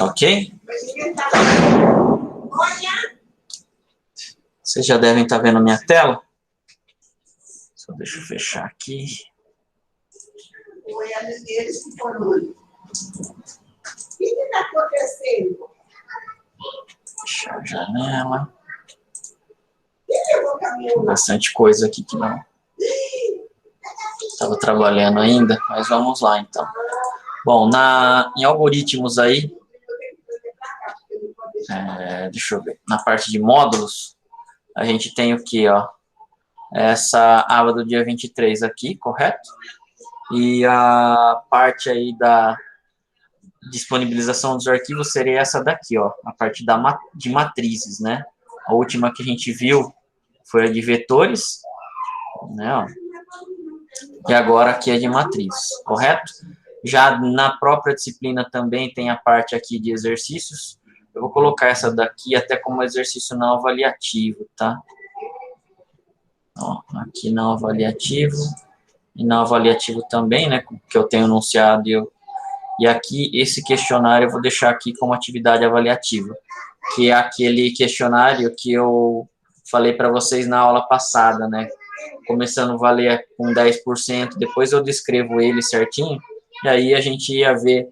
Ok? Vocês já devem estar vendo a minha tela. Só deixa eu fechar aqui. O que está acontecendo? Fechar a janela. Tem bastante coisa aqui que não estava trabalhando ainda, mas vamos lá então. Bom, em algoritmos aí, deixa eu ver, na parte de módulos, a gente tem o que, ó? Essa aba do dia 23 aqui, correto? E a parte aí da disponibilização dos arquivos seria essa daqui, ó, a parte de matrizes, né? A última que a gente viu foi a de vetores, né, ó, e agora aqui é de matrizes, correto? Já na própria disciplina também tem a parte aqui de exercícios. Eu vou colocar essa daqui até como exercício não avaliativo, tá? Ó, aqui não avaliativo, e não avaliativo também, né, que eu tenho anunciado, e aqui esse questionário eu vou deixar aqui como atividade avaliativa, que é aquele questionário que eu falei para vocês na aula passada, né, começando a valer com 10%, depois eu descrevo ele certinho, e aí a gente ia ver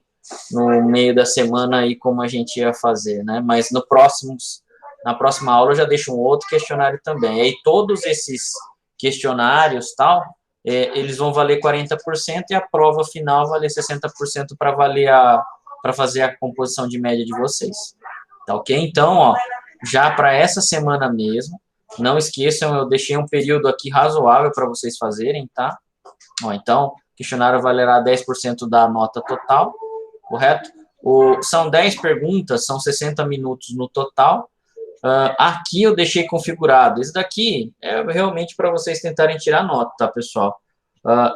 no meio da semana aí como a gente ia fazer, né, mas na próxima aula eu já deixo um outro questionário também, aí todos esses questionários, tal, eles vão valer 40% e a prova final valer 60% para fazer a composição de média de vocês, tá ok? Então, ó, já para essa semana mesmo, não esqueçam, eu deixei um período aqui razoável para vocês fazerem, tá? Ó, então, o questionário valerá 10% da nota total, correto? São 10 perguntas, são 60 minutos no total. Aqui eu deixei configurado. Esse daqui é realmente para vocês tentarem tirar nota, tá, pessoal?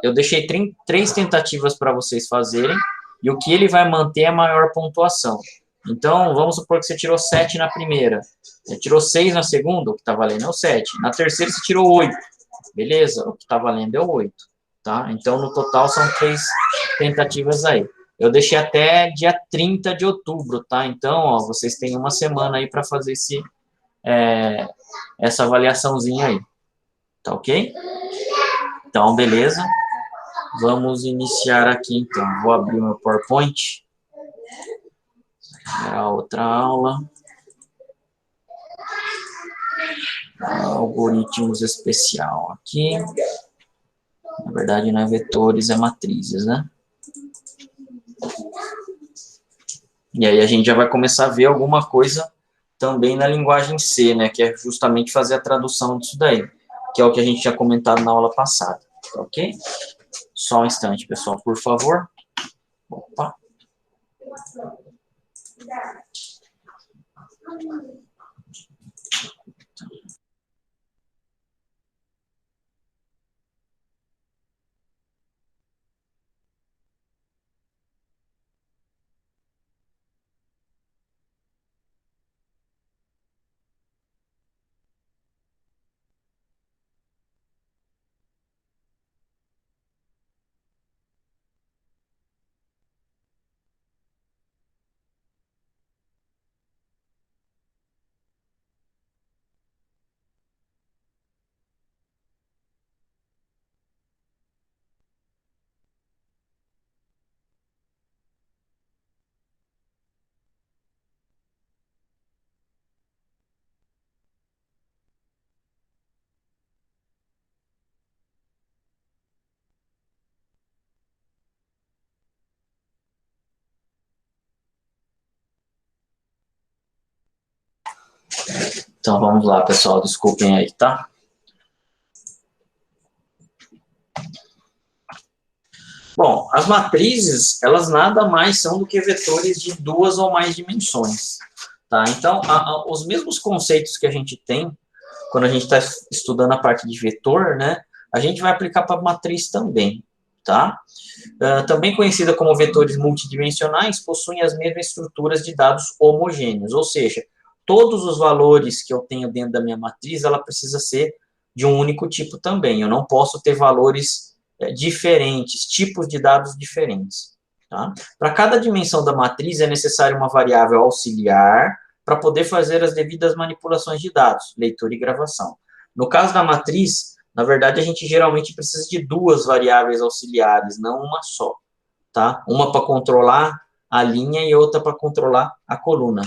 Eu deixei 3 tentativas para vocês fazerem, e o que ele vai manter é a maior pontuação. Então, vamos supor que você tirou 7 na primeira, você tirou 6 na segunda, o que está valendo é o 7. Na terceira, você tirou 8. Beleza? O que está valendo é o 8. Tá? Então, no total, são 3 tentativas aí. Eu deixei até dia 30 de outubro, tá? Então, ó, vocês têm uma semana aí para fazer essa avaliaçãozinha aí. Tá ok? Então, beleza. Vamos iniciar aqui, então. Vou abrir o meu PowerPoint. A outra aula. Algoritmos especial aqui. Na verdade, não é vetores, é matrizes, né? E aí a gente já vai começar a ver alguma coisa também na linguagem C, né? Que é justamente fazer a tradução disso daí, que é o que a gente tinha comentado na aula passada, tá ok? Só um instante, pessoal, por favor. Opa. Então, vamos lá, pessoal, desculpem aí, tá? Bom, as matrizes, elas nada mais são do que vetores de 2 ou mais dimensões, tá? Então, os mesmos conceitos que a gente tem quando a gente está estudando a parte de vetor, né? A gente vai aplicar para matriz também, tá? Também conhecida como vetores multidimensionais, possuem as mesmas estruturas de dados homogêneos, ou seja, todos os valores que eu tenho dentro da minha matriz, ela precisa ser de um único tipo também. Eu não posso ter valores diferentes, tipos de dados diferentes. Tá? Para cada dimensão da matriz, é necessária uma variável auxiliar para poder fazer as devidas manipulações de dados, leitura e gravação. No caso da matriz, na verdade, a gente geralmente precisa de duas variáveis auxiliares, não uma só. Tá? Uma para controlar a linha e outra para controlar a coluna.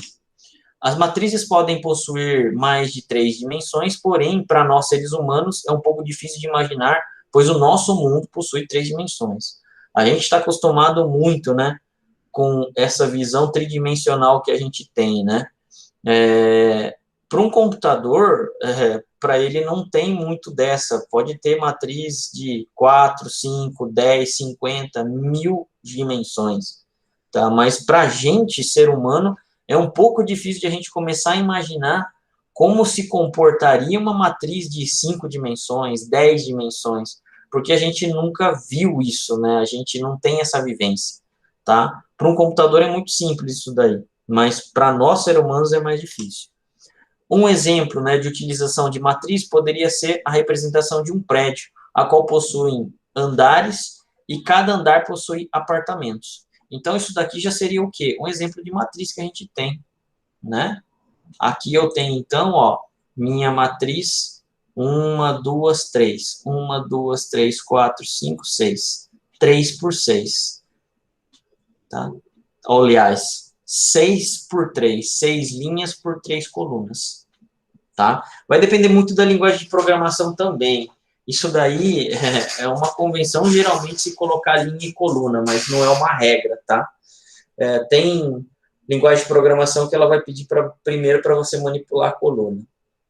As matrizes podem possuir mais de 3 dimensões, porém, para nós seres humanos, é um pouco difícil de imaginar, pois o nosso mundo possui 3 dimensões. A gente está acostumado muito, né, com essa visão tridimensional que a gente tem, né? Para um computador, para ele não tem muito dessa, pode ter matriz de 4, 5, 10, 50, 1000 dimensões, tá? Mas para a gente, ser humano, é um pouco difícil de a gente começar a imaginar como se comportaria uma matriz de 5 dimensões, 10 dimensões, porque a gente nunca viu isso, né? A gente não tem essa vivência, tá? Para um computador é muito simples isso daí, mas para nós, seres humanos, é mais difícil. Um exemplo, né, de utilização de matriz poderia ser a representação de um prédio, a qual possui andares e cada andar possui apartamentos. Então, isso daqui já seria o quê? Um exemplo de matriz que a gente tem, né? Aqui eu tenho, então, ó, minha matriz 1, 2, 3. 1, 2, 3, 4, 5, 6. 3 por 6. Tá? Aliás, 6 por 3. 6 linhas por 3 colunas. Tá? Vai depender muito da linguagem de programação também. Isso daí é uma convenção, geralmente, se colocar linha e coluna, mas não é uma regra, tá? Tem linguagem de programação que ela vai pedir primeiro para você manipular a coluna.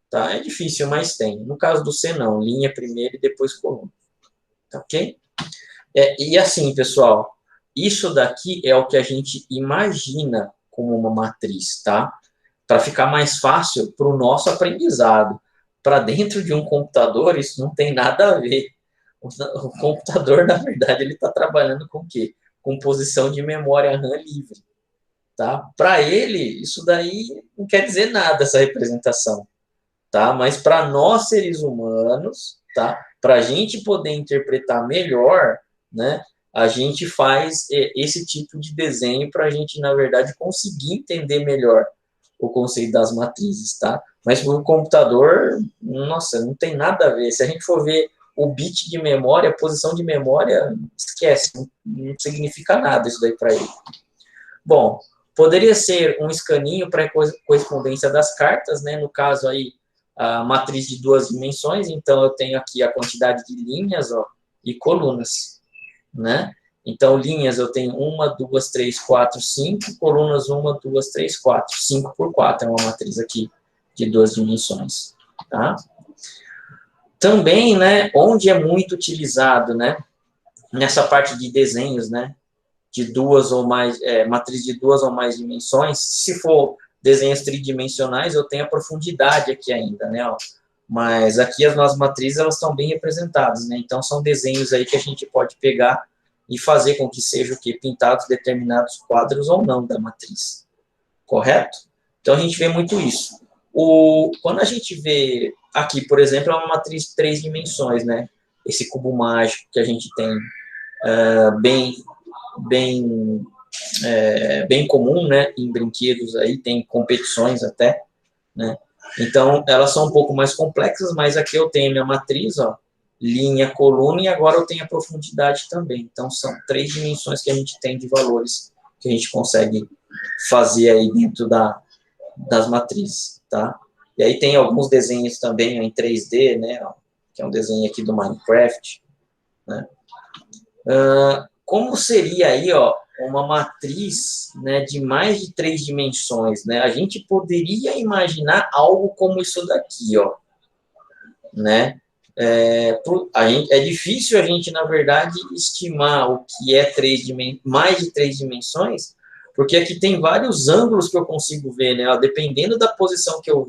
Tá? É difícil, mas tem. No caso do C, não. Linha primeiro e depois coluna. Tá, ok? E assim, pessoal, isso daqui é o que a gente imagina como uma matriz, tá? Para ficar mais fácil para o nosso aprendizado. Para dentro de um computador, isso não tem nada a ver. O computador, na verdade, ele está trabalhando com o quê? Com posição de memória RAM livre. Tá? Para ele, isso daí não quer dizer nada, essa representação. Tá? Mas para nós, seres humanos, tá? Para a gente poder interpretar melhor, né? A gente faz esse tipo de desenho para a gente, na verdade, conseguir entender melhor o conceito das matrizes, tá? Mas para o computador, nossa, não tem nada a ver. Se a gente for ver o bit de memória, a posição de memória, esquece, não significa nada isso daí para ele. Bom, poderia ser um escaninho para correspondência das cartas, né? No caso aí, a matriz de 2 dimensões, então eu tenho aqui a quantidade de linhas, ó, e colunas, né? Então, linhas eu tenho 1, 2, 3, 4, 5, colunas 1, 2, 3, 4. 5 por 4 é uma matriz aqui de 2 dimensões, tá? Também, né, onde é muito utilizado, né, nessa parte de desenhos, né, de 2 ou mais, matriz de 2 ou mais dimensões, se for desenhos tridimensionais, eu tenho a profundidade aqui ainda, né, ó. Mas aqui as nossas matrizes, elas estão bem representadas, né, então são desenhos aí que a gente pode pegar e fazer com que seja o quê? Pintados determinados quadros ou não da matriz. Correto? Então, a gente vê muito isso. Quando a gente vê aqui, por exemplo, é uma matriz de 3 dimensões, né? Esse cubo mágico que a gente tem bem comum, né? Em brinquedos aí, tem competições até, né? Então, elas são um pouco mais complexas, mas aqui eu tenho minha matriz, ó, linha, coluna, e agora eu tenho a profundidade também. Então, são 3 dimensões que a gente tem de valores que a gente consegue fazer aí dentro das matrizes, tá? E aí tem alguns desenhos também ó, em 3D, né? Ó, que é um desenho aqui do Minecraft, né? Como seria aí, ó, uma matriz, né, de mais de 3 dimensões, né? A gente poderia imaginar algo como isso daqui, ó, né? É difícil a gente, na verdade, estimar o que é mais de 3 dimensões, porque aqui tem vários ângulos que eu consigo ver, né? Ó, dependendo da posição que eu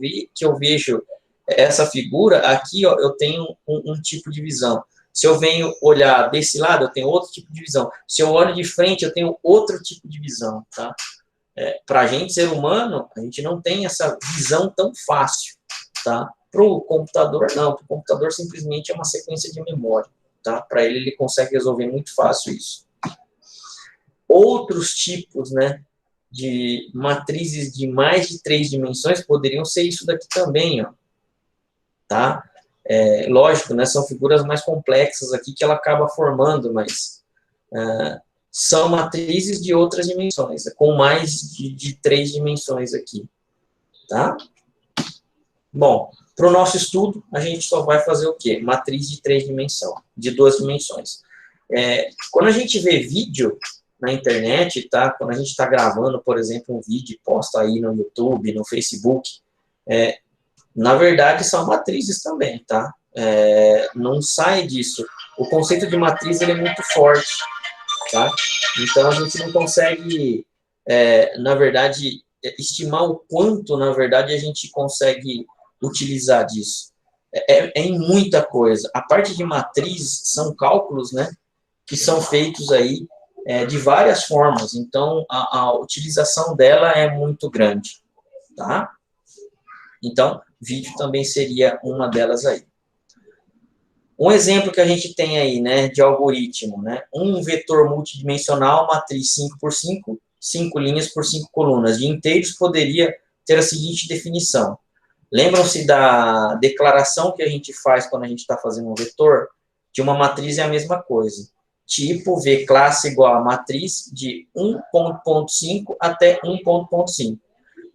vejo essa figura, aqui ó, eu tenho um tipo de visão. Se eu venho olhar desse lado, eu tenho outro tipo de visão. Se eu olho de frente, eu tenho outro tipo de visão, tá? Para a gente, ser humano, a gente não tem essa visão tão fácil, tá? Para o computador, não. Para o computador, simplesmente é uma sequência de memória, tá? Para ele consegue resolver muito fácil isso. Outros tipos, né, de matrizes de mais de 3 dimensões poderiam ser isso daqui também, ó, tá? Lógico, né, são figuras mais complexas aqui que ela acaba formando, mas são matrizes de outras dimensões, com mais de 3 dimensões aqui, tá? Bom, para o nosso estudo, a gente só vai fazer o quê? Matriz de 3 dimensões, de 2 dimensões. Quando a gente vê vídeo na internet, tá? Quando a gente está gravando, por exemplo, um vídeo e posta aí no YouTube, no Facebook, na verdade, são matrizes também, tá? Não sai disso. O conceito de matriz ele é muito forte, tá? Então, a gente não consegue, na verdade, estimar o quanto, na verdade, a gente consegue utilizar disso. Em muita coisa. A parte de matriz são cálculos, né? Que são feitos aí de várias formas. Então, a utilização dela é muito grande, tá? Então, vídeo também seria uma delas aí. Um exemplo que a gente tem aí, né, de algoritmo, né, um vetor multidimensional, matriz 5 por 5, 5 linhas por 5 colunas, de inteiros poderia ter a seguinte definição. Lembram-se da declaração que a gente faz quando a gente está fazendo um vetor? De uma matriz é a mesma coisa. Tipo V classe igual a matriz de 1.5 até 1.5.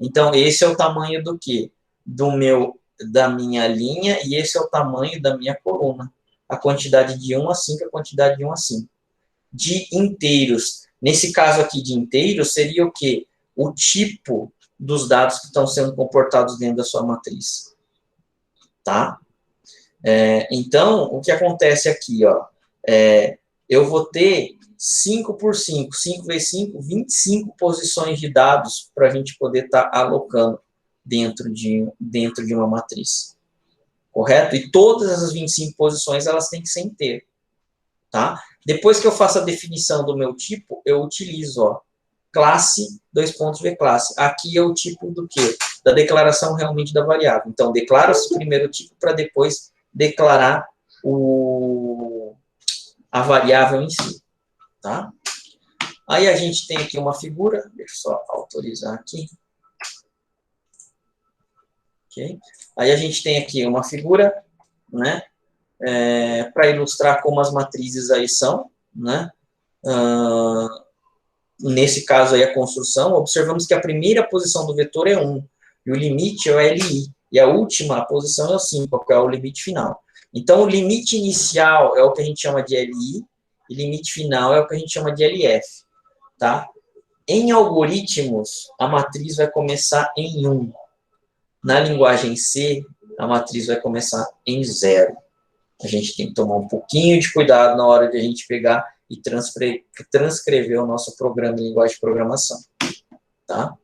Então, esse é o tamanho do quê? Da minha linha, e esse é o tamanho da minha coluna. A quantidade de 1 a 5, a quantidade de 1 a 5. De inteiros. Nesse caso aqui de inteiros, seria o quê? O tipo dos dados que estão sendo comportados dentro da sua matriz. Tá? Então, o que acontece aqui, ó, eu vou ter 5 por 5, 5 vezes 5, 25 posições de dados para a gente poder estar alocando dentro de uma matriz. Correto? E todas essas 25 posições, elas têm que ser inteiras. Tá? Depois que eu faço a definição do meu tipo, eu utilizo, ó, classe, V classe. Aqui é o tipo do quê? Da declaração realmente da variável. Então, declara-se primeiro o tipo para depois declarar a variável em si. Tá? Aí a gente tem aqui uma figura, deixa eu só autorizar aqui. Okay. Aí a gente tem aqui uma figura, né, para ilustrar como as matrizes aí são, né, nesse caso aí a construção, observamos que a primeira posição do vetor é 1, e o limite é o LI, e a última posição é o 5, que é o limite final. Então, o limite inicial é o que a gente chama de LI, e limite final é o que a gente chama de LF, tá? Em algoritmos, a matriz vai começar em 1. Na linguagem C, a matriz vai começar em 0. A gente tem que tomar um pouquinho de cuidado na hora de a gente pegar e transcrever o nosso programa em linguagem de programação. Tá?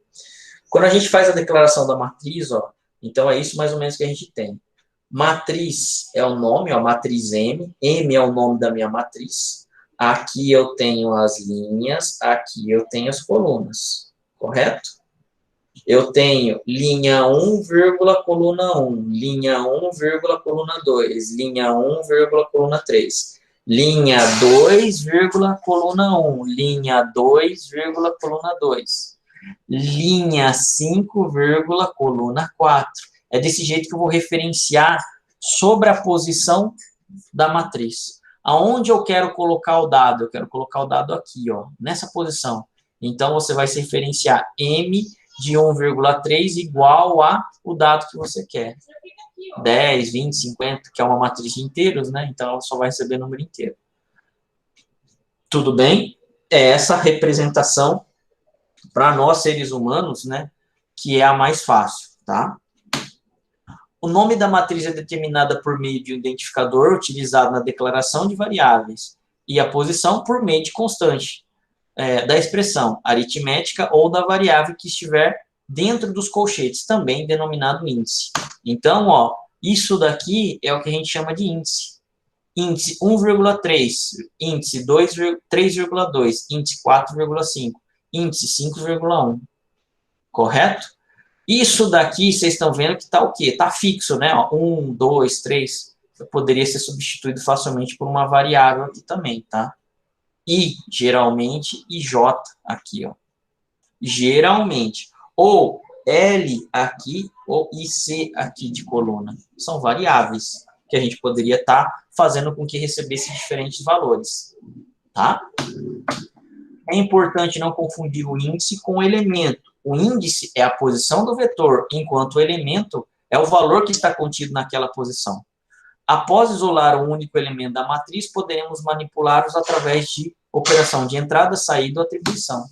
Quando a gente faz a declaração da matriz, ó, então é isso mais ou menos que a gente tem. Matriz é o nome, ó, matriz M. M é o nome da minha matriz. Aqui eu tenho as linhas, aqui eu tenho as colunas. Correto? Eu tenho linha 1, coluna 1, linha 1, coluna 2, linha 1, coluna 3, linha 2, coluna 1, linha 2, coluna 2, linha 5, coluna 4. É desse jeito que eu vou referenciar sobre a posição da matriz. Aonde eu quero colocar o dado? Eu quero colocar o dado aqui, ó, nessa posição. Então, você vai se referenciar M de 1,3 igual a o dado que você quer. 10, 20, 50, que é uma matriz de inteiros, né? Então, ela só vai receber número inteiro. Tudo bem? É essa representação, para nós, seres humanos, né? Que é a mais fácil, tá? O nome da matriz é determinada por meio de um identificador utilizado na declaração de variáveis e a posição por meio de constante da expressão aritmética ou da variável que estiver dentro dos colchetes, também denominado índice. Então, ó, isso daqui é o que a gente chama de índice. índice 1,3, índice 3,2, índice 4,5, índice 5,1. Correto? Isso daqui, vocês estão vendo que está o quê? Está fixo, né? Ó, 1, 2, 3. Poderia ser substituído facilmente por uma variável aqui também, tá? I, geralmente, e J aqui, ó. Geralmente. Ou L aqui, ou IC aqui de coluna. São variáveis que a gente poderia estar fazendo com que recebesse diferentes valores, tá? É importante não confundir o índice com o elemento. O índice é a posição do vetor, enquanto o elemento é o valor que está contido naquela posição. Após isolar o único elemento da matriz, poderemos manipulá-los através de operação de entrada, saída ou atribuição.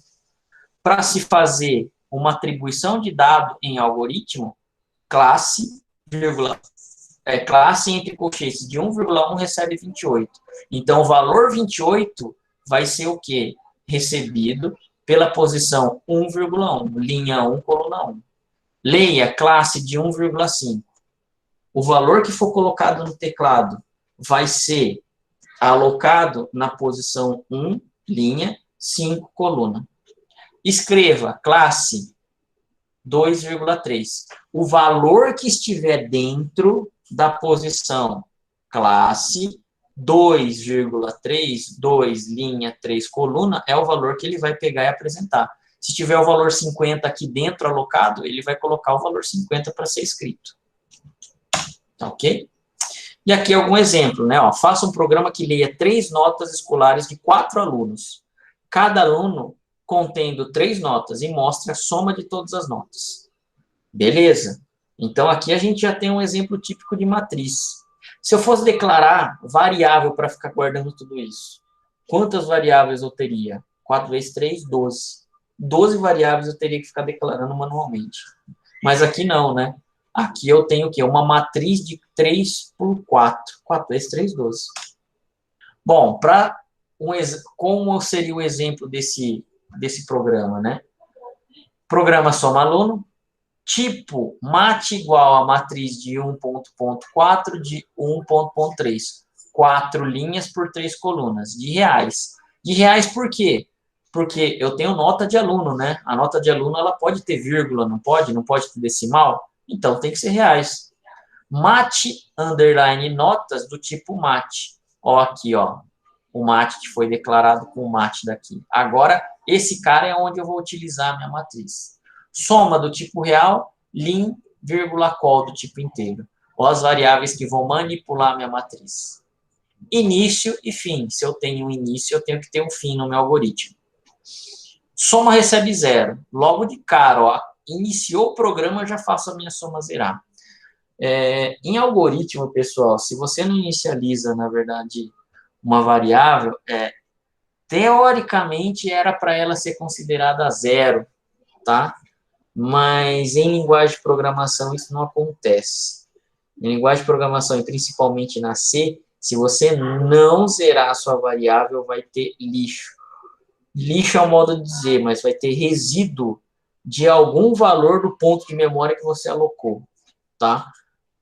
Para se fazer uma atribuição de dado em algoritmo, classe, classe entre colchetes de 1,1 recebe 28. Então, o valor 28 vai ser o quê? Recebido pela posição 1,1, linha 1, coluna 1. Leia classe de 1,5. O valor que for colocado no teclado vai ser alocado na posição 1, linha, 5, coluna. Escreva classe 2,3. O valor que estiver dentro da posição classe 2,3, 2, linha, 3, coluna, é o valor que ele vai pegar e apresentar. Se tiver o valor 50 aqui dentro alocado, ele vai colocar o valor 50 para ser escrito. Tá ok? E aqui algum exemplo, né? Ó, faça um programa que leia 3 notas escolares de 4 alunos. Cada aluno contendo 3 notas e mostre a soma de todas as notas. Beleza. Então, aqui a gente já tem um exemplo típico de matriz. Se eu fosse declarar variável para ficar guardando tudo isso, quantas variáveis eu teria? 4 vezes 3, 12. 12 variáveis eu teria que ficar declarando manualmente. Mas aqui não, né? Aqui eu tenho o quê? Uma matriz de 3 por 4. 4 vezes 3, 12. Bom, como seria o exemplo desse programa, né? Programa soma aluno, tipo mat igual a matriz de 1.4 de 1.3. 4 linhas por 3 colunas, de reais. De reais por quê? Porque eu tenho nota de aluno, né? A nota de aluno, ela pode ter vírgula, não pode? Não pode ter decimal? Então, tem que ser reais. Mat, underline, notas do tipo mat. Ó, aqui, ó. O mat que foi declarado com o mat daqui. Agora, esse cara é onde eu vou utilizar a minha matriz. Soma do tipo real, lim, vírgula, col do tipo inteiro. Ó, as variáveis que vão manipular a minha matriz. Início e fim. Se eu tenho um início, eu tenho que ter um fim no meu algoritmo. Soma recebe 0. Logo de cara, ó. Iniciou o programa, eu já faço a minha soma zerar. Em algoritmo, pessoal, se você não inicializa, na verdade, uma variável, teoricamente era para ela ser considerada 0, tá? Mas em linguagem de programação isso não acontece. Em linguagem de programação, e principalmente na C, se você não zerar a sua variável, vai ter lixo. Lixo é um modo de dizer, mas vai ter resíduo de algum valor do ponto de memória que você alocou, tá?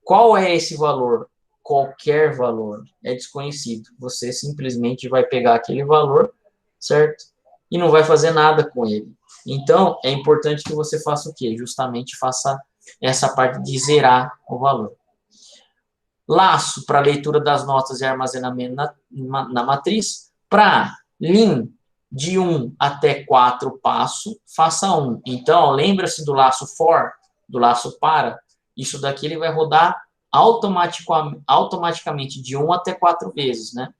Qual é esse valor? Qualquer valor. É desconhecido. Você simplesmente vai pegar aquele valor, certo? E não vai fazer nada com ele. Então, é importante que você faça o quê? Justamente faça essa parte de zerar o valor. Laço para leitura das notas e armazenamento na matriz. Para lim, de 1 até 4 passo, faça 1. Então, lembra-se do laço for, do laço para. Isso daqui ele vai rodar automaticamente de 1 até 4 vezes, né?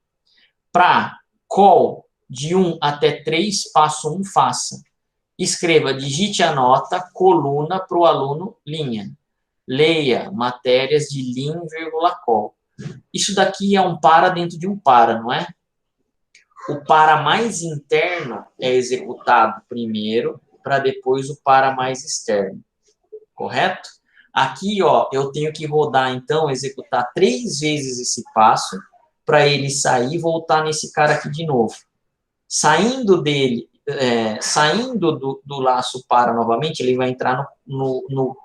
Para call, de 1 até 3, passo 1, faça. Escreva, digite a nota, coluna para o aluno, linha. Leia matérias de lim, call. Isso daqui é um para dentro de um para, não é? O para mais interno é executado primeiro, para depois o para mais externo. Correto? Aqui, ó, eu tenho que rodar, então, executar 3 vezes esse passo, para ele sair e voltar nesse cara aqui de novo. Saindo dele, saindo do laço para novamente, ele vai entrar no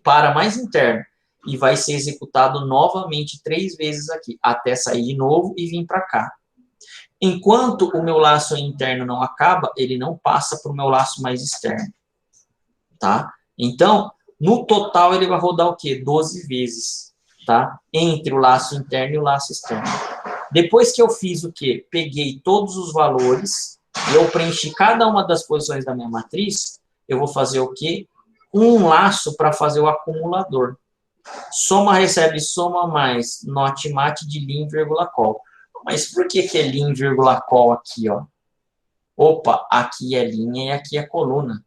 para mais interno. e vai ser executado novamente 3 vezes aqui, até sair de novo e vir para cá. Enquanto o meu laço interno não acaba, ele não passa para o meu laço mais externo, tá? Então, no total, ele vai rodar o quê? 12 vezes, tá? Entre o laço interno e o laço externo. Depois que eu fiz o quê? Peguei todos os valores, eu preenchi cada uma das posições da minha matriz, eu vou fazer o quê? Um laço para fazer o acumulador. Soma recebe soma mais not mate de lim, vírgula col. Mas por que é lim, vírgula col aqui, ó? Opa, aqui é linha e aqui é coluna.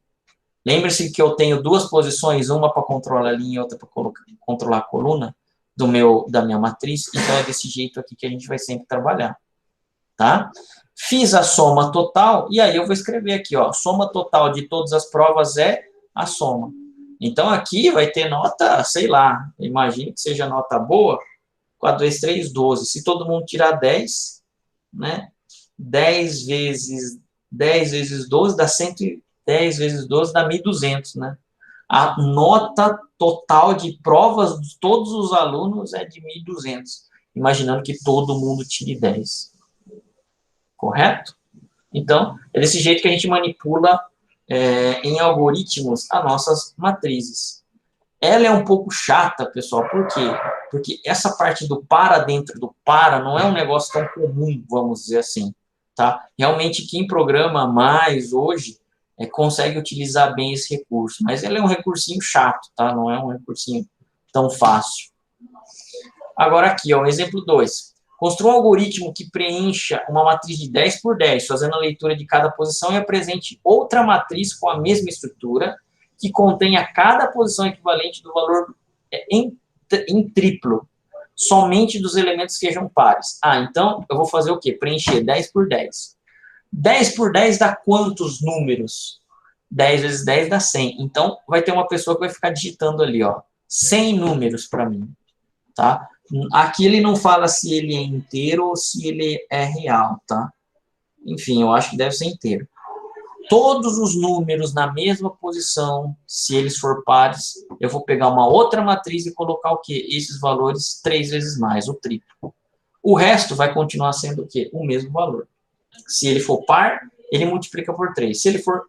Lembre-se que eu tenho duas posições, uma para controlar a linha e outra para controlar a coluna da minha matriz, então é desse jeito aqui que a gente vai sempre trabalhar, tá? Fiz a soma total, e aí eu vou escrever aqui, ó, soma total de todas as provas é a soma. Então, aqui vai ter nota, sei lá, imagine que seja nota boa, 4, 2, 3, 12. Se todo mundo tirar 10, né? 10 vezes 12 dá 110 vezes 12 dá 1.200, né? A nota total de provas de todos os alunos é de 1.200, imaginando que todo mundo tire 10. Correto? Então, é desse jeito que a gente manipula em algoritmos as nossas matrizes. Ela é um pouco chata, pessoal, por quê? Porque essa parte do para dentro do para não é um negócio tão comum, vamos dizer assim, tá? Realmente, quem programa mais hoje consegue utilizar bem esse recurso, mas ele é um recursinho chato, tá? Não é um recursinho tão fácil. Agora aqui, ó, exemplo 2. Construa um algoritmo que preencha uma matriz de 10 por 10, fazendo a leitura de cada posição e apresente outra matriz com a mesma estrutura, que contenha cada posição equivalente do valor em triplo, somente dos elementos que sejam pares. Ah, então eu vou fazer o quê? Preencher 10 por 10. 10 por 10 dá quantos números? 10 vezes 10 dá 100. Então, vai ter uma pessoa que vai ficar digitando ali, ó, 100 números para mim, tá? Aqui ele não fala se ele é inteiro ou se ele é real, tá? Enfim, eu acho que deve ser inteiro. Todos os números na mesma posição, se eles for pares, eu vou pegar uma outra matriz e colocar o quê? Esses valores 3 vezes mais, o triplo. O resto vai continuar sendo o quê? O mesmo valor. Se ele for par, ele multiplica por 3. Se ele for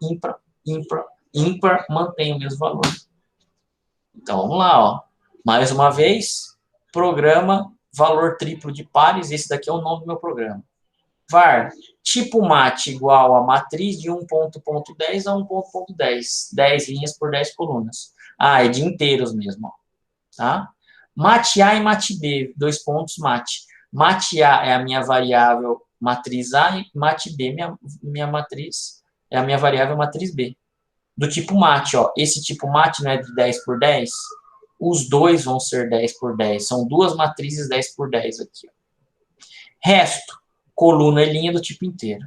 ímpar, mantém o mesmo valor. Então, vamos lá, ó. Mais uma vez, programa valor triplo de pares. Esse daqui é o nome do meu programa. Var, tipo mate igual a matriz de 1.10 a 1.10. 10 linhas por 10 colunas. Ah, é de inteiros mesmo, ó. Tá? Mate A e mate B, 2 pontos, mate. Mate A é a minha variável matriz A e mate B, minha matriz, é a minha variável matriz B. Do tipo mate, ó. Esse tipo mate não é de 10 por 10? Os dois vão ser 10 por 10. São duas matrizes 10 por 10 aqui, ó. Resto, coluna e linha do tipo inteiro.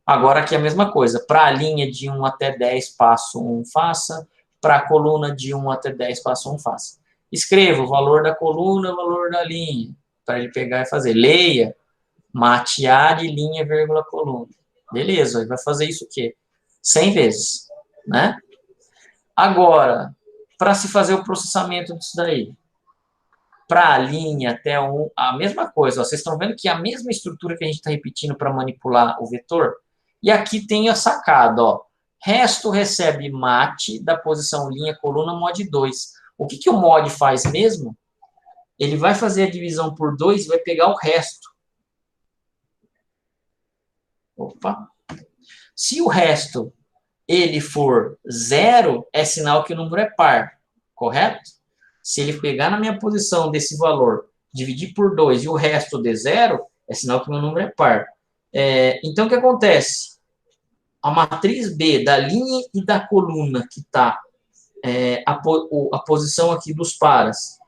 Agora aqui é a mesma coisa. Para a linha de 1 até 10, passo 1, faça. Para a coluna de 1 até 10, passo 1, faça. Escreva o valor da coluna, o valor da linha, para ele pegar e fazer. Leia, matear e linha, vírgula, coluna. Beleza, ele vai fazer isso o quê? 100 vezes, né? Agora, para se fazer o processamento disso daí, para a linha até a mesma coisa. Ó, vocês estão vendo que é a mesma estrutura que a gente está repetindo para manipular o vetor? E aqui tem a sacada, ó. Resto recebe mate da posição linha, coluna, mod 2. O que o mod faz mesmo? Ele vai fazer a divisão por 2 e vai pegar o resto. Opa. Se o resto ele for 0, é sinal que o número é par, correto? Se ele pegar na minha posição desse valor, dividir por 2 e o resto de 0, é sinal que o meu número é par. Então, o que acontece? A matriz B da linha e da coluna, que está a posição aqui dos paras,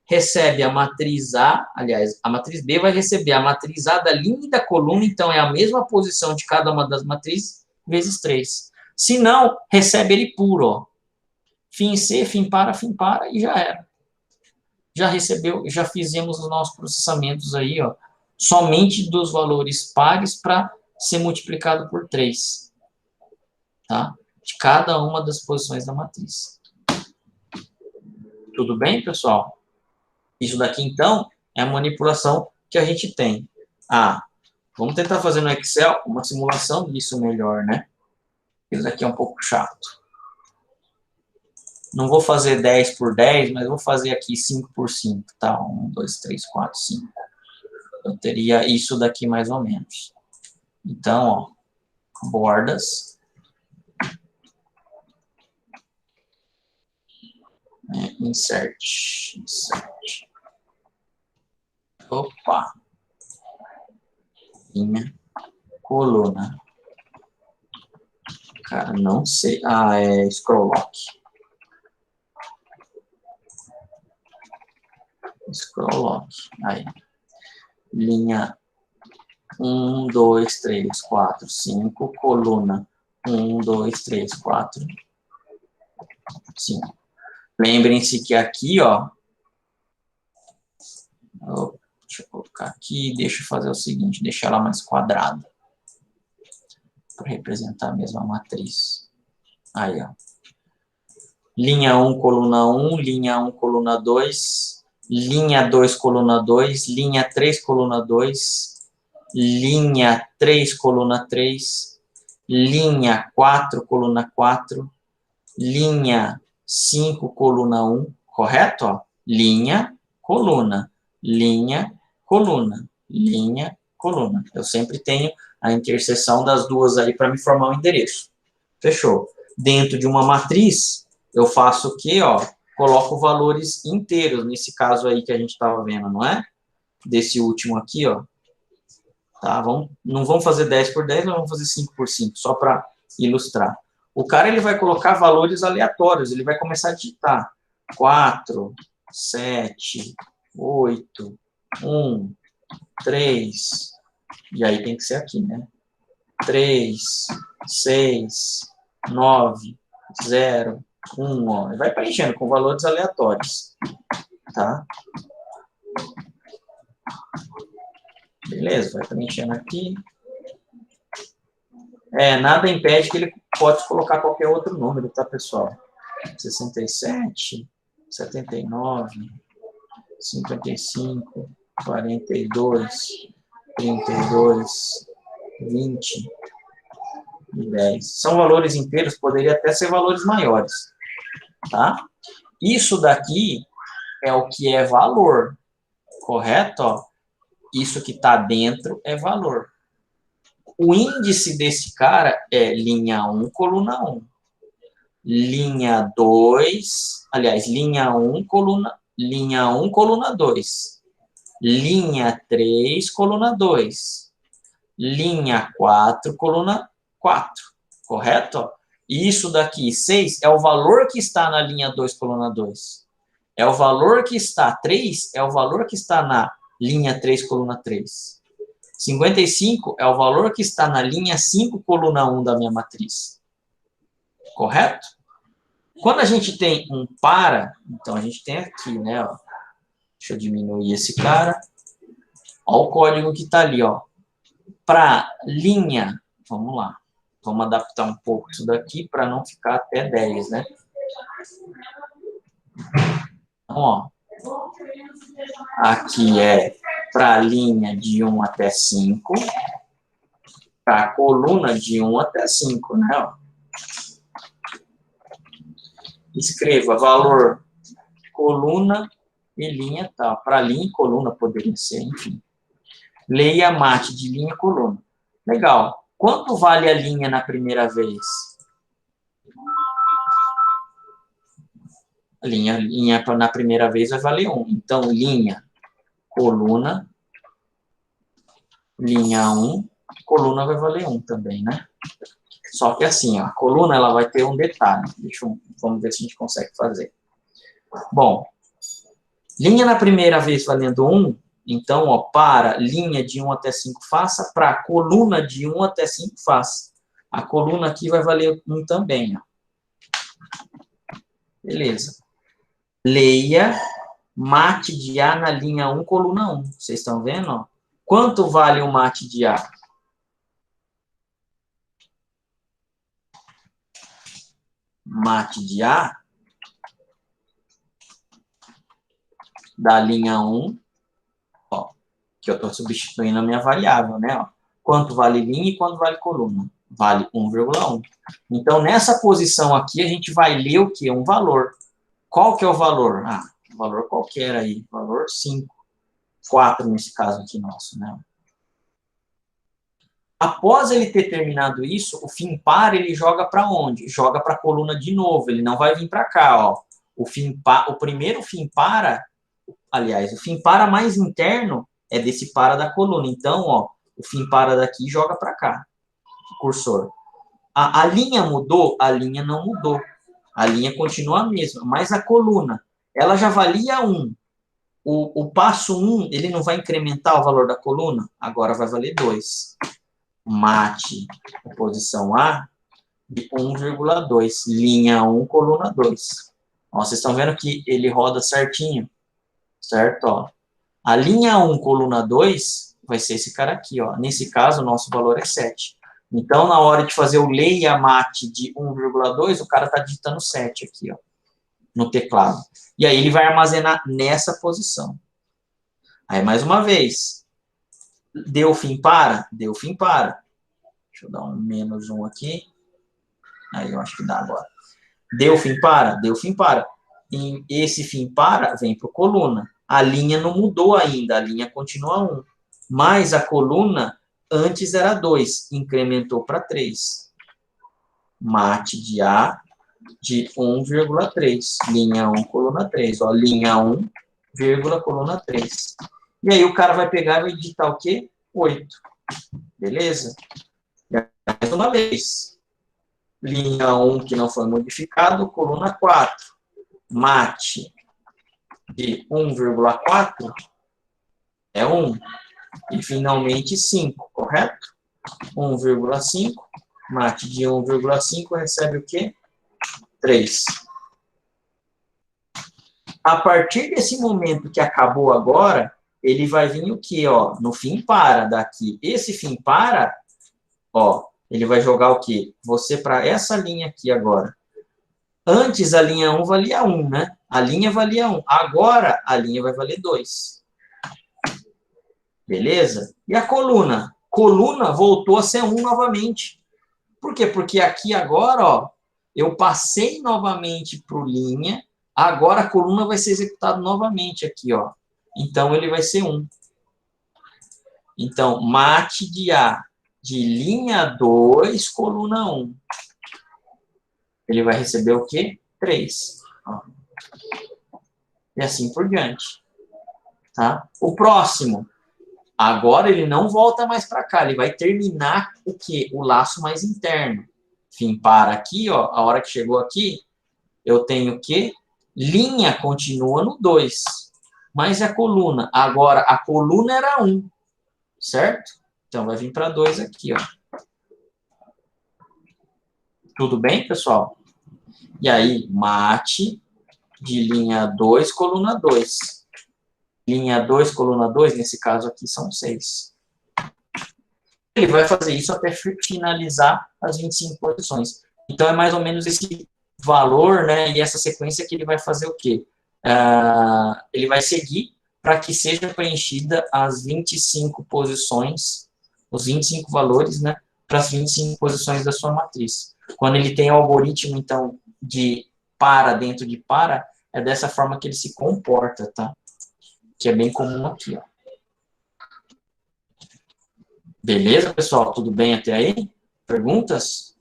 recebe a matriz A, aliás, a matriz B vai receber a matriz A da linha e da coluna, então é a mesma posição de cada uma das matrizes, vezes 3. Se não, recebe ele puro, ó. Fim C, fim para, e já era. Já recebeu, já fizemos os nossos processamentos aí, ó, somente dos valores pares para ser multiplicado por 3, tá? De cada uma das posições da matriz. Tudo bem, pessoal? Isso daqui, então, é a manipulação que a gente tem. Vamos tentar fazer no Excel uma simulação disso melhor, né? Isso daqui é um pouco chato. Não vou fazer 10 por 10, mas vou fazer aqui 5 por 5, tá? 1, 2, 3, 4, 5. Eu teria isso daqui mais ou menos. Então, ó, bordas. Insert. Opa. Linha. Coluna. Cara, não sei. É scroll lock. Scroll lock. Aí. Linha 1, 2, 3, 4, 5. Coluna 1, 2, 3, 4, 5. Lembrem-se que aqui, ó. Deixa eu colocar aqui. Deixa eu fazer o seguinte. Deixar ela mais quadrada. Para representar a mesma matriz. Aí, ó. Linha 1, coluna 1, linha 1, coluna 2, linha 2, coluna 2, linha 3, coluna 2, linha 3, coluna 3, linha 4, coluna 4, linha 5, coluna 1, correto? Ó? Linha, coluna, linha, coluna, linha, coluna. Eu sempre tenho a interseção das duas aí para me formar um endereço. Fechou? Dentro de uma matriz, eu faço o quê? Ó, coloco valores inteiros, nesse caso aí que a gente estava vendo, não é? Desse último aqui, ó. Tá, não vamos fazer 10 por 10, mas vamos fazer 5 por 5, só para ilustrar. O cara ele vai colocar valores aleatórios, ele vai começar a digitar 4, 7, 8, 1, 3, e aí tem que ser aqui, né? 3, 6, 9, 0, 1, ó. Vai preenchendo com valores aleatórios, tá? Beleza, vai preenchendo aqui. Nada impede que ele pode colocar qualquer outro número, tá, pessoal? 67, 79, 55, 42, 32, 20 e 10. São valores inteiros, poderia até ser valores maiores, tá? Isso daqui é o que é valor, correto? Ó, isso que está dentro é valor. O índice desse cara é linha 1, coluna 1. Linha 2, aliás, linha 1, coluna 2. Linha 3, coluna 2. Linha 4, coluna 4. Correto? Isso daqui, 6, é o valor que está na linha 2, coluna 2. É o valor que está, 3, é o valor que está na linha 3, coluna 3. 55 é o valor que está na linha 5, coluna 1 da minha matriz. Correto? Quando a gente tem um para, então a gente tem aqui, né? Ó, deixa eu diminuir esse cara. Ó, o código que está ali, ó. Para linha, vamos lá. Vamos adaptar um pouco isso daqui para não ficar até 10, né? Então, ó. Aqui é para a linha de 1 até 5. Para a coluna de 1 até 5, né? Ó. Escreva valor coluna e linha tal. Para linha e coluna poderia ser, enfim. Leia mate de linha e coluna. Legal. Quanto vale a linha na primeira vez? Linha na primeira vez vai valer 1. Então, linha, coluna, linha 1, coluna vai valer 1 também, né? Só que assim, ó, a coluna ela vai ter um detalhe. Vamos ver se a gente consegue fazer. Bom, linha na primeira vez valendo 1, então, ó, para linha de 1 até 5 faça, para coluna de 1 até 5 faça. A coluna aqui vai valer 1 também, ó. Beleza. Leia mate de A na linha 1, coluna 1. Vocês estão vendo, ó? Quanto vale o mate de A? Mate de A, da linha 1, ó, que eu estou substituindo a minha variável, né? Ó. Quanto vale linha e quanto vale coluna? Vale 1,1. Então, nessa posição aqui, a gente vai ler o quê? Um valor. Qual que é o valor? Ah, um valor qualquer aí. Valor 5. 4 nesse caso aqui nosso, né? Após ele ter terminado isso, o fim par ele joga para onde? Joga para a coluna de novo. Ele não vai vir para cá, ó. O primeiro fim para, aliás, o fim para mais interno é desse para da coluna. Então, ó, o fim para daqui joga para cá. Cursor. A linha mudou? A linha não mudou. A linha continua a mesma, mas a coluna, ela já valia 1. O passo 1, ele não vai incrementar o valor da coluna? Agora vai valer 2. Mate a posição A de 1,2. Linha 1, coluna 2. Ó, vocês estão vendo que ele roda certinho, certo? Ó. A linha 1, coluna 2, vai ser esse cara aqui. Ó. Nesse caso, o nosso valor é 7. Então, na hora de fazer o leia mate de 1,2, o cara está digitando 7 aqui, ó, no teclado. E aí ele vai armazenar nessa posição. Aí, mais uma vez, deu fim para? Deu fim para. Deixa eu dar um -1 aqui. Aí eu acho que dá agora. Deu fim para? Deu fim para. E esse fim para vem para a coluna. A linha não mudou ainda, a linha continua 1. Mas a coluna, antes era 2, incrementou para 3. Mate de A de 1,3. Linha 1, coluna 3. Ó, linha 1, vírgula, coluna 3. E aí o cara vai pegar e vai digitar o quê? 8. Beleza? Mais uma vez. Linha 1 que não foi modificado, coluna 4. Mate de 1,4 é 1. E finalmente 5, correto? 1,5. Mate de 1,5 recebe o quê? 3. A partir desse momento que acabou agora, ele vai vir o quê? Ó, no fim para daqui. Esse fim para, ó, ele vai jogar o quê? Você para essa linha aqui agora. Antes a linha 1 valia 1, né? A linha valia 1. Agora a linha vai valer 2. Beleza? E a coluna? Coluna voltou a ser 1 novamente. Por quê? Porque aqui agora, ó, eu passei novamente para o linha, agora a coluna vai ser executada novamente aqui, ó. Então, ele vai ser 1. Então, mate de A de linha 2, coluna 1. Ele vai receber o quê? 3. Ó. E assim por diante. Tá? O próximo. Agora ele não volta mais para cá, ele vai terminar o quê? O laço mais interno. Fim para aqui, ó, a hora que chegou aqui, eu tenho o quê? Linha continua no 2, mas a coluna, agora a coluna era 1, certo? Então vai vir para 2 aqui, ó. Tudo bem, pessoal? E aí, mate de linha 2, coluna 2. Linha 2, coluna 2, nesse caso aqui são 6. Ele vai fazer isso até finalizar as 25 posições. Então, é mais ou menos esse valor, né, e essa sequência que ele vai fazer o quê? Ele vai seguir para que seja preenchida as 25 posições, os 25 valores, né, para as 25 posições da sua matriz. Quando ele tem o algoritmo, então, de para dentro de para, é dessa forma que ele se comporta, tá? Que é bem comum aqui, ó. Beleza, pessoal? Tudo bem até aí? Perguntas?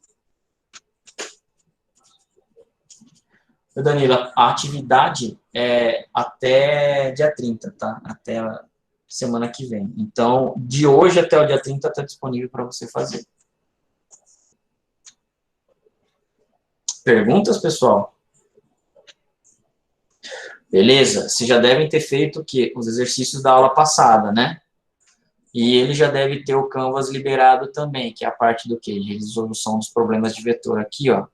Danila, a atividade é até dia 30, tá? Até a semana que vem. Então, de hoje até o dia 30 está disponível para você fazer. Perguntas, pessoal? Beleza? Vocês já devem ter feito o quê? Os exercícios da aula passada, né? E ele já deve ter o Canvas liberado também, que é a parte do quê? De resolução dos problemas de vetor aqui, ó.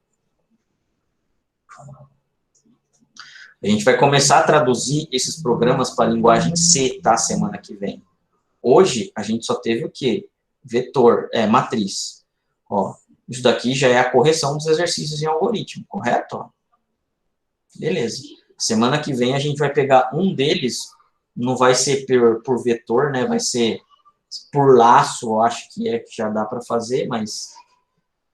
A gente vai começar a traduzir esses programas para a linguagem C, tá? Semana que vem. Hoje, a gente só teve o quê? Vetor, matriz. Ó, isso daqui já é a correção dos exercícios em algoritmo, correto? Ó. Beleza. Semana que vem a gente vai pegar um deles, não vai ser por vetor, né? Vai ser por laço, eu acho que já dá para fazer, mas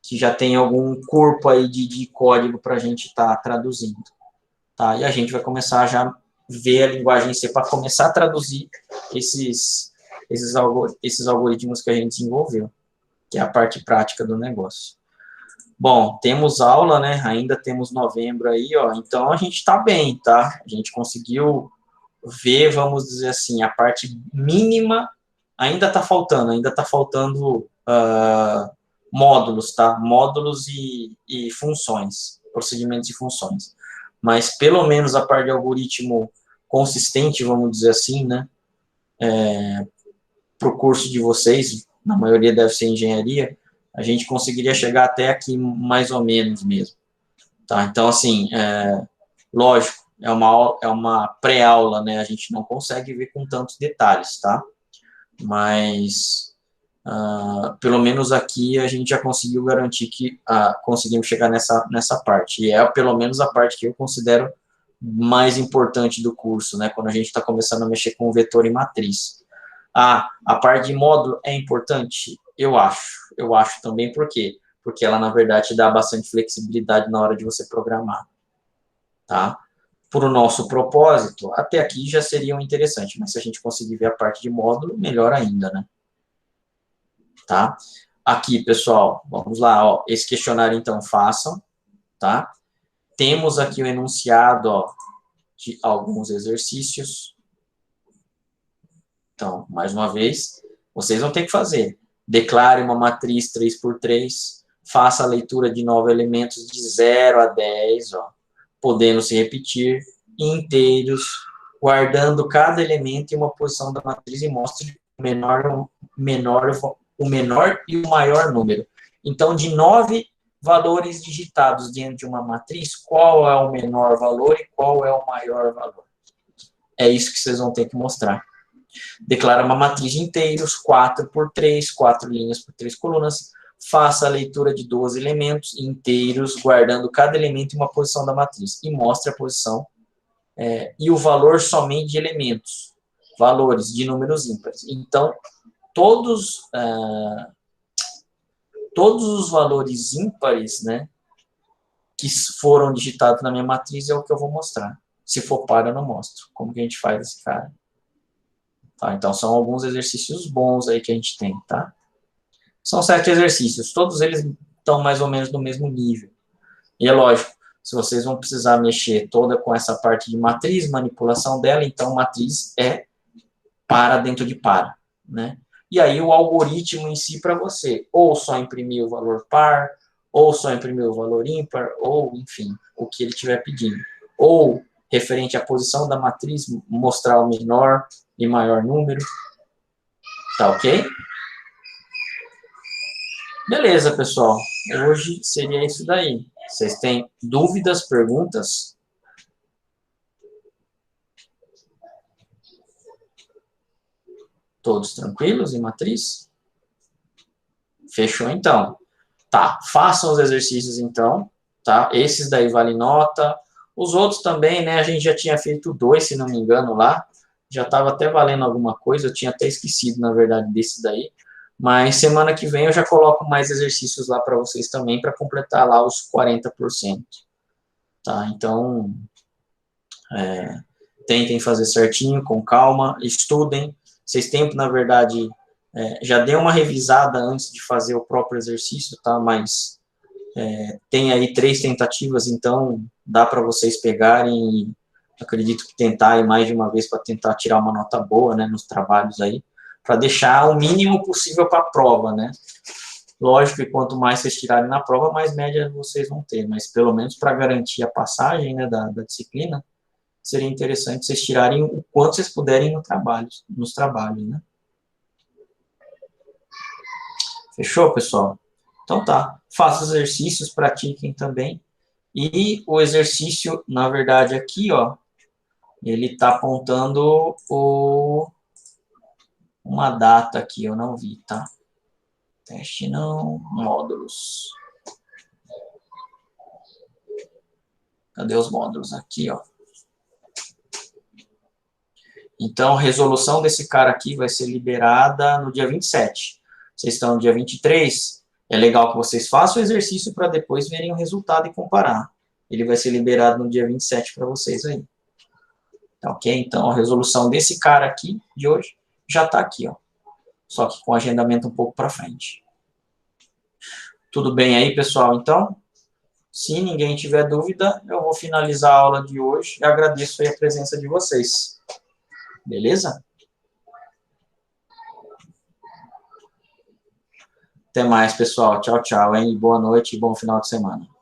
que já tem algum corpo aí de código para a gente estar traduzindo, tá? E a gente vai começar a já ver a linguagem C para começar a traduzir esses algoritmos que a gente desenvolveu, que é a parte prática do negócio. Bom, temos aula, né? Ainda temos novembro aí, ó. Então a gente está bem, tá? A gente conseguiu ver, vamos dizer assim, a parte mínima ainda está faltando módulos, tá? Módulos e funções, procedimentos e funções. Mas pelo menos a parte de algoritmo consistente, vamos dizer assim, né? Para o curso de vocês, na maioria deve ser engenharia, a gente conseguiria chegar até aqui mais ou menos mesmo. Tá? Então, assim, lógico, é uma pré-aula, né? A gente não consegue ver com tantos detalhes, tá? Mas, pelo menos aqui, a gente já conseguiu garantir que conseguimos chegar nessa parte. E é, pelo menos, a parte que eu considero mais importante do curso, né? Quando a gente está começando a mexer com vetor e matriz. A parte de módulo é importante? Eu acho também, por quê? Porque ela, na verdade, dá bastante flexibilidade na hora de você programar, tá? Por o nosso propósito, até aqui já seria interessante, mas se a gente conseguir ver a parte de módulo, melhor ainda, né? Tá? Aqui, pessoal, vamos lá, ó, esse questionário, então, façam, tá? Temos aqui o enunciado, ó, de alguns exercícios. Então, mais uma vez, vocês vão ter que fazer. Declare uma matriz 3x3, faça a leitura de 9 elementos de 0 a 10, ó, podendo se repetir, inteiros, guardando cada elemento em uma posição da matriz e mostre o menor e o maior número. Então, de 9 valores digitados dentro de uma matriz, qual é o menor valor e qual é o maior valor? É isso que vocês vão ter que mostrar. Declara uma matriz de inteiros, 4x3, 4 linhas por 3 colunas. Faça a leitura de 12 elementos inteiros, guardando cada elemento em uma posição da matriz. E mostre a posição e o valor somente de elementos. Valores de números ímpares. Então, todos os valores ímpares, né, que foram digitados na minha matriz é o que eu vou mostrar. Se for par, eu não mostro. Como que a gente faz esse cara? Tá, então, são alguns exercícios bons aí que a gente tem, tá? São 7 exercícios, todos eles estão mais ou menos no mesmo nível. E é lógico, se vocês vão precisar mexer toda com essa parte de matriz, manipulação dela, então matriz é para dentro de para, né? E aí o algoritmo em si para você, ou só imprimir o valor par, ou só imprimir o valor ímpar, ou, enfim, o que ele estiver pedindo. Ou, referente à posição da matriz, mostrar o menor e maior número. Tá ok? Beleza, pessoal. Hoje seria isso daí. Vocês têm dúvidas, perguntas? Todos tranquilos em matriz? Fechou, então. Tá, façam os exercícios, então. Tá? Esses daí vale nota. Os outros também, né? A gente já tinha feito 2, se não me engano, lá. Já estava até valendo alguma coisa. Eu tinha até esquecido, na verdade, desse daí. Mas semana que vem eu já coloco mais exercícios lá para vocês também, para completar lá os 40%. Tá? Então, tentem fazer certinho, com calma, estudem. Vocês têm, na verdade, já dei uma revisada antes de fazer o próprio exercício, tá? Mas tem aí 3 tentativas, então dá para vocês pegarem e acredito que tentar ir mais de uma vez para tentar tirar uma nota boa, né, nos trabalhos aí, para deixar o mínimo possível para a prova, né? Lógico que quanto mais vocês tirarem na prova, mais média vocês vão ter, mas pelo menos para garantir a passagem, né, da disciplina, seria interessante vocês tirarem o quanto vocês puderem nos trabalhos, né? Fechou, pessoal? Então tá, faça exercícios, pratiquem também. E o exercício, na verdade, aqui, ó, ele está apontando uma data aqui, eu não vi, tá? Teste não, módulos. Cadê os módulos? Aqui, ó. Então, a resolução desse cara aqui vai ser liberada no dia 27. Vocês estão no dia 23, é legal que vocês façam o exercício para depois verem o resultado e comparar. Ele vai ser liberado no dia 27 para vocês aí. Tá ok? Então, a resolução desse cara aqui, de hoje, já está aqui, ó. Só que com agendamento um pouco para frente. Tudo bem aí, pessoal? Então, se ninguém tiver dúvida, eu vou finalizar a aula de hoje e agradeço aí a presença de vocês. Beleza? Até mais, pessoal. Tchau, tchau, hein? Boa noite e bom final de semana.